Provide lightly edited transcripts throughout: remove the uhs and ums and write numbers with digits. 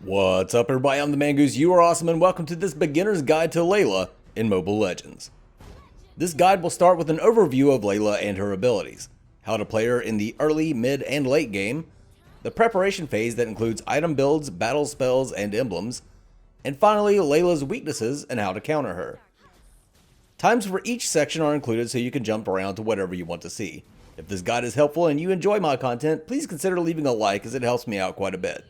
What's up everybody, I'm the Mangoose, you are awesome, and welcome to this beginner's guide to Layla in Mobile Legends. This guide will start with an overview of Layla and her abilities, how to play her in the early, mid, and late game, the preparation phase that includes item builds, battle spells, and emblems, and finally Layla's weaknesses and how to counter her. Times for each section are included so you can jump around to whatever you want to see. If this guide is helpful and you enjoy my content, please consider leaving a like as it helps me out quite a bit.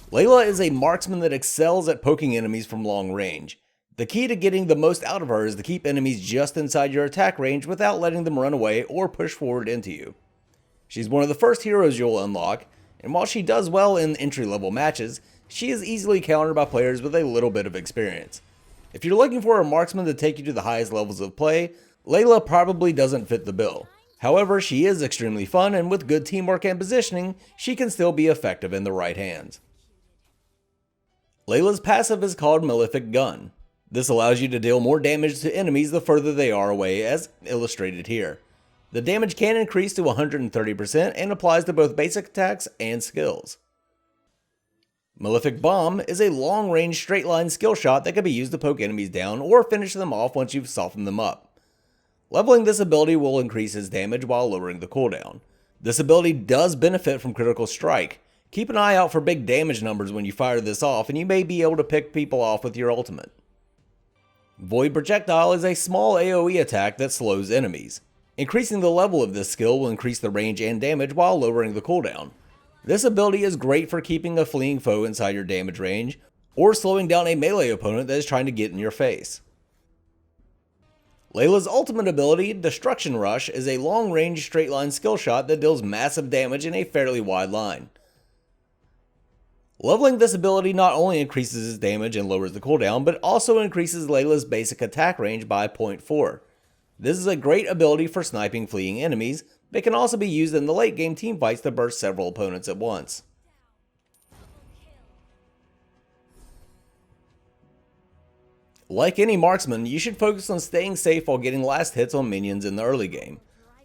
Layla is a marksman that excels at poking enemies from long range. The key to getting the most out of her is to keep enemies just inside your attack range without letting them run away or push forward into you. She's one of the first heroes you'll unlock, and while she does well in entry-level matches, she is easily countered by players with a little bit of experience. If you're looking for a marksman to take you to the highest levels of play, Layla probably doesn't fit the bill. However, she is extremely fun, and with good teamwork and positioning, she can still be effective in the right hands. Layla's passive is called Malefic Gun. This allows you to deal more damage to enemies the further they are away, as illustrated here. The damage can increase to 130% and applies to both basic attacks and skills. Malefic Bomb is a long-range straight-line skill shot that can be used to poke enemies down or finish them off once you've softened them up. Leveling this ability will increase his damage while lowering the cooldown. This ability does benefit from critical strike. Keep an eye out for big damage numbers when you fire this off, and you may be able to pick people off with your ultimate. Void Projectile is a small AoE attack that slows enemies. Increasing the level of this skill will increase the range and damage while lowering the cooldown. This ability is great for keeping a fleeing foe inside your damage range, or slowing down a melee opponent that is trying to get in your face. Layla's ultimate ability, Destruction Rush, is a long-range straight-line skill shot that deals massive damage in a fairly wide line. Leveling this ability not only increases its damage and lowers the cooldown, but also increases Layla's basic attack range by 0.4. This is a great ability for sniping fleeing enemies, but can also be used in the late game teamfights to burst several opponents at once. Like any marksman, you should focus on staying safe while getting last hits on minions in the early game.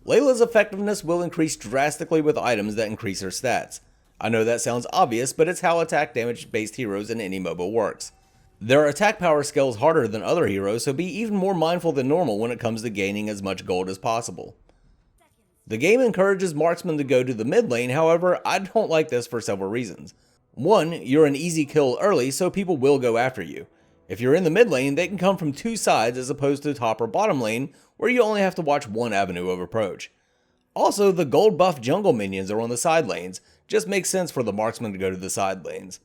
Layla's effectiveness will increase drastically with items that increase her stats. I know that sounds obvious, but it's how attack damage based heroes in any MOBA works. Their attack power scales harder than other heroes, so be even more mindful than normal when it comes to gaining as much gold as possible. The game encourages marksmen to go to the mid lane, however, I don't like this for several reasons. One, you're an easy kill early, so people will go after you. If you're in the mid lane, they can come from two sides as opposed to top or bottom lane, where you only have to watch one avenue of approach. Also, the gold buff jungle minions are on the side lanes. Just makes sense for the marksman to go to the side lanes.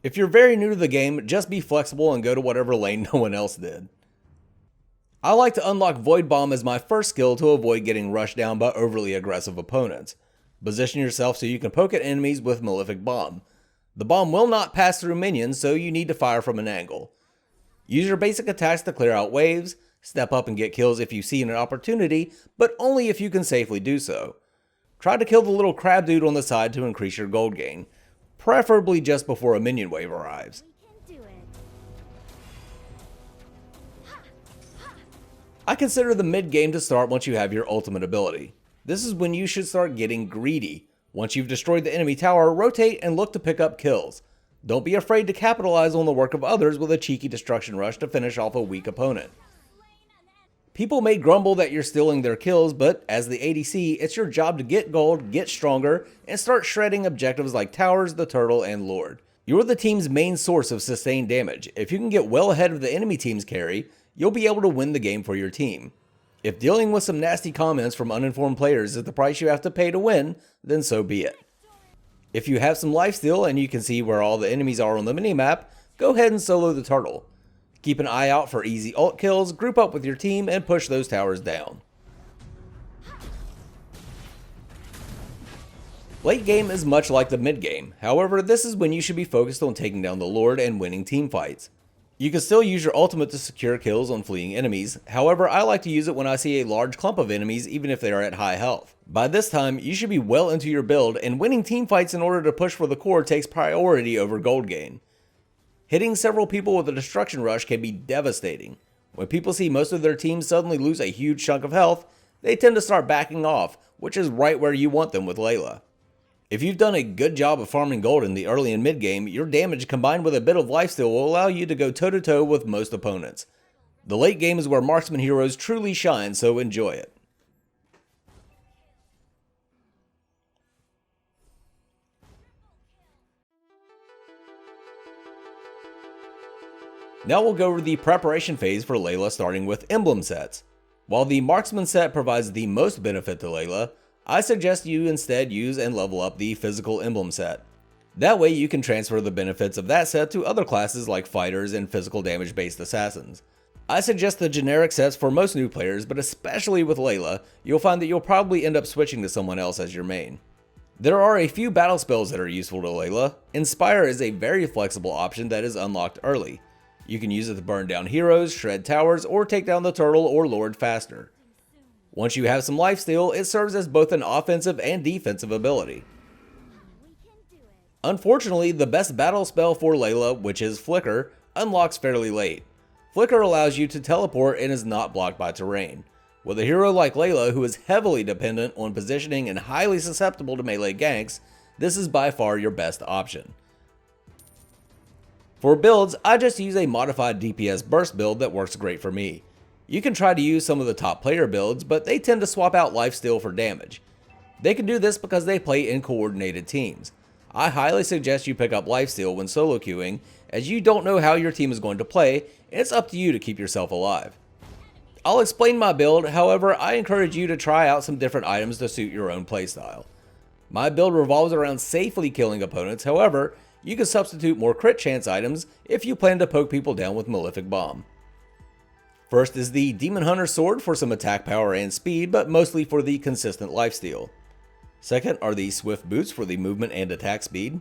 If you're very new to the game, just be flexible and go to whatever lane no one else did. I like to unlock Void Bomb as my first skill to avoid getting rushed down by overly aggressive opponents. Position yourself so you can poke at enemies with Malefic Bomb. The bomb will not pass through minions, so you need to fire from an angle. Use your basic attacks to clear out waves, step up and get kills if you see an opportunity, but only if you can safely do so. Try to kill the little crab dude on the side to increase your gold gain, preferably just before a minion wave arrives. I consider the mid game to start once you have your ultimate ability. This is when you should start getting greedy. Once you've destroyed the enemy tower, rotate and look to pick up kills. Don't be afraid to capitalize on the work of others with a cheeky destruction rush to finish off a weak opponent. People may grumble that you're stealing their kills, but as the ADC, it's your job to get gold, get stronger, and start shredding objectives like towers, the turtle, and Lord. You're the team's main source of sustained damage. If you can get well ahead of the enemy team's carry, you'll be able to win the game for your team. If dealing with some nasty comments from uninformed players is the price you have to pay to win, then so be it. If you have some lifesteal and you can see where all the enemies are on the minimap, go ahead and solo the turtle. Keep an eye out for easy ult kills, group up with your team, and push those towers down. Late game is much like the mid game, however this is when you should be focused on taking down the Lord and winning team fights. You can still use your ultimate to secure kills on fleeing enemies, however I like to use it when I see a large clump of enemies even if they are at high health. By this time, you should be well into your build, and winning team fights in order to push for the core takes priority over gold gain. Hitting several people with a destruction rush can be devastating. When people see most of their team suddenly lose a huge chunk of health, they tend to start backing off, which is right where you want them with Layla. If you've done a good job of farming gold in the early and mid game, your damage combined with a bit of lifesteal will allow you to go toe to toe with most opponents. The late game is where marksman heroes truly shine, so enjoy it. Now we'll go over the preparation phase for Layla, starting with emblem sets. While the marksman set provides the most benefit to Layla, I suggest you instead use and level up the physical emblem set. That way you can transfer the benefits of that set to other classes like fighters and physical damage based assassins. I suggest the generic sets for most new players, but especially with Layla, you'll find that you'll probably end up switching to someone else as your main. There are a few battle spells that are useful to Layla. Inspire is a very flexible option that is unlocked early. You can use it to burn down heroes, shred towers, or take down the turtle or lord faster. Once you have some lifesteal, it serves as both an offensive and defensive ability. Unfortunately, the best battle spell for Layla, which is Flicker, unlocks fairly late. Flicker allows you to teleport and is not blocked by terrain. With a hero like Layla, who is heavily dependent on positioning and highly susceptible to melee ganks, this is by far your best option. For builds, I just use a modified DPS burst build that works great for me. You can try to use some of the top player builds, but they tend to swap out lifesteal for damage. They can do this because they play in coordinated teams. I highly suggest you pick up lifesteal when solo queuing, as you don't know how your team is going to play, and it's up to you to keep yourself alive. I'll explain my build, however, I encourage you to try out some different items to suit your own playstyle. My build revolves around safely killing opponents, however, you can substitute more crit chance items if you plan to poke people down with Malefic Bomb. First is the Demon Hunter Sword for some attack power and speed, but mostly for the consistent lifesteal. Second are the Swift Boots for the movement and attack speed.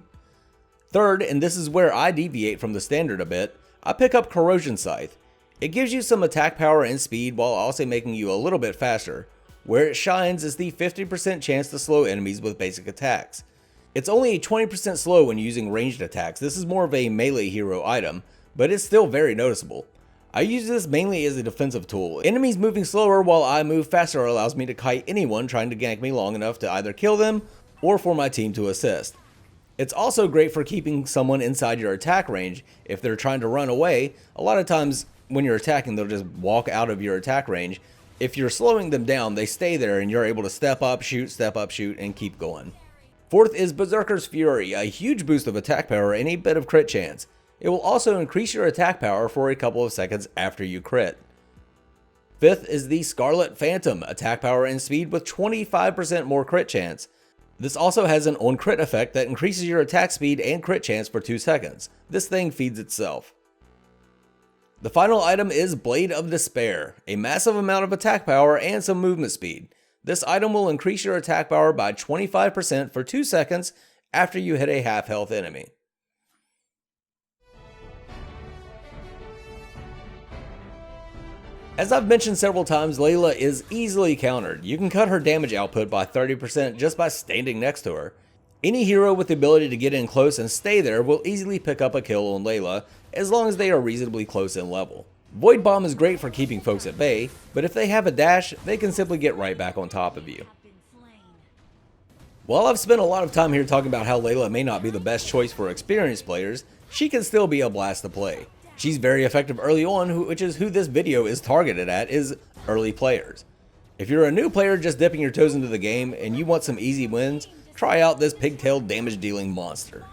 Third, and this is where I deviate from the standard a bit, I pick up Corrosion Scythe. It gives you some attack power and speed while also making you a little bit faster. Where it shines is the 50% chance to slow enemies with basic attacks. It's only a 20% slow when using ranged attacks. This is more of a melee hero item, but it's still very noticeable. I use this mainly as a defensive tool. Enemies moving slower while I move faster allows me to kite anyone trying to gank me long enough to either kill them or for my team to assist. It's also great for keeping someone inside your attack range. If they're trying to run away, a lot of times when you're attacking, they'll just walk out of your attack range. If you're slowing them down, they stay there and you're able to step up, shoot, and keep going. Fourth is Berserker's Fury, a huge boost of attack power and a bit of crit chance. It will also increase your attack power for a couple of seconds after you crit. Fifth is the Scarlet Phantom, attack power and speed with 25% more crit chance. This also has an on crit effect that increases your attack speed and crit chance for 2 seconds. This thing feeds itself. The final item is Blade of Despair, a massive amount of attack power and some movement speed. This item will increase your attack power by 25% for 2 seconds after you hit a half health enemy. As I've mentioned several times, Layla is easily countered. You can cut her damage output by 30% just by standing next to her. Any hero with the ability to get in close and stay there will easily pick up a kill on Layla, as long as they are reasonably close in level. Void Bomb is great for keeping folks at bay, but if they have a dash, they can simply get right back on top of you. While I've spent a lot of time here talking about how Layla may not be the best choice for experienced players, she can still be a blast to play. She's very effective early on, which is who this video is targeted at, is early players. If you're a new player just dipping your toes into the game and you want some easy wins, try out this pigtailed damage dealing monster.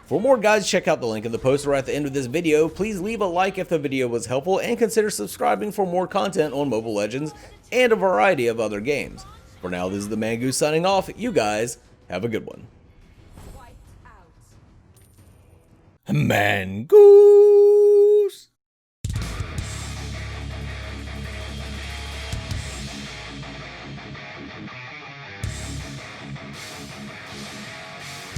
For more guides, check out the link in the post or at the end of this video. Please leave a like if the video was helpful and consider subscribing for more content on Mobile Legends and a variety of other games. For now, this is the Mangoose signing off. You guys have a good one. Mangoose!